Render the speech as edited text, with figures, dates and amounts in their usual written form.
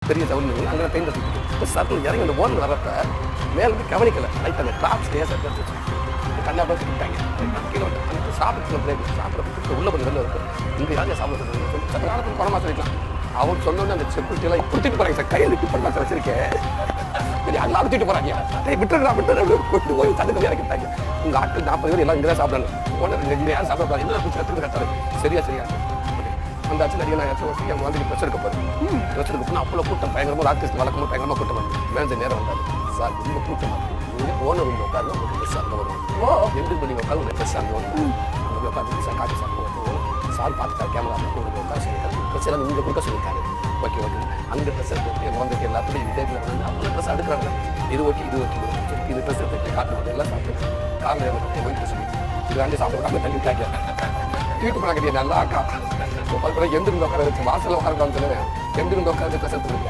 பெரிய ஜவுளி அங்கே பெயிண்ட் அடிச்சு சர்க்கிள் இறங்கி அந்த ஓன் வரப்ப மேலே வந்து கவனிக்கலை லைட் அந்த கிளாப்ஸ் லேசாக எடுத்து கண்ணாக திட்டாங்க கீழே வந்து சாப்பிட்றதுக்கு உள்ள கொஞ்சம் வெளில இருக்கு இந்த யாரையும் சாப்பிட்றது சக்கரானத்துக்கு பணமாக சொல்லிக்கலாம் அவன் சொன்னோன்னு அந்த செக்யூரிட்டியெல்லாம் கொடுத்துட்டு போகிறாங்க சார் கையில் டிப்பன் பாக்ஸ் வச்சிருக்கேன் சரி அதெல்லாம் அழுத்திட்டு போகிறாங்க விட்டுறா கொண்டு போய் தடுக்க இறக்கிட்டாங்க உங்கள் ஆட்கள் 40 பேர் எல்லாம் இங்கே தான் சாப்பிடணும் ஒன்று யாரும் சாப்பிடக்கூடாது என்ன பிரச்சனை கட்டாரு சரியா அந்த ஆச்சு நிறைய நான் என் மாதிரி ப்ரெஷ் எடுக்க போகிறேன் ப்ரெஷ் எடுக்க போனால் அவ்வளோ கூட்டம் பயங்கரமாக ஆர்டிஸ்ட் வழக்கமாக பயங்கரமாக கூட்டம் வந்து மேனேஜர் நேரம் வந்தார் சார் ரொம்ப கூட்டமாக இருக்குது ஓனர் ரூமில் உட்காந்து உங்களுக்கு ப்ரெஷ் அங்கே வரும் 2 மணி உட்காந்து உங்களுக்கு ப்ரெஷ் அங்கே வரும் அங்கே உட்காந்து சார் காட்டி சாப்பிடுவோம் சார் பார்த்துட்டார் கேமரா உங்களுக்கு உட்காந்து சொல்லியிருக்காரு ப்ரெஷ் எல்லாம் இங்கே கொடுக்க சொல்லியிருக்காரு ஓகே அங்கே ட்ரெஸ் எடுத்து குழந்தைக்கு எல்லாத்துலையும் இதே வந்து அவ்வளோ ட்ரெஸ் எடுக்கிறாங்க இது ஓகே இது ட்ரெஸ் எடுத்து காட்டு எல்லாம் சாப்பிட்டு காரில் போயிட்டு சொல்லி இது வாண்டி சாப்பிட்டு தள்ளி விட்டாங்க வீட்டு பண்ண கட்டிய நல்லா அக்கா எந்திருந்து உட்கார வச்சு வாசலில் உட்கார காமிச்சு எந்திருந்து உட்காந்து ட்ரெஸ் எடுத்துருக்கேன்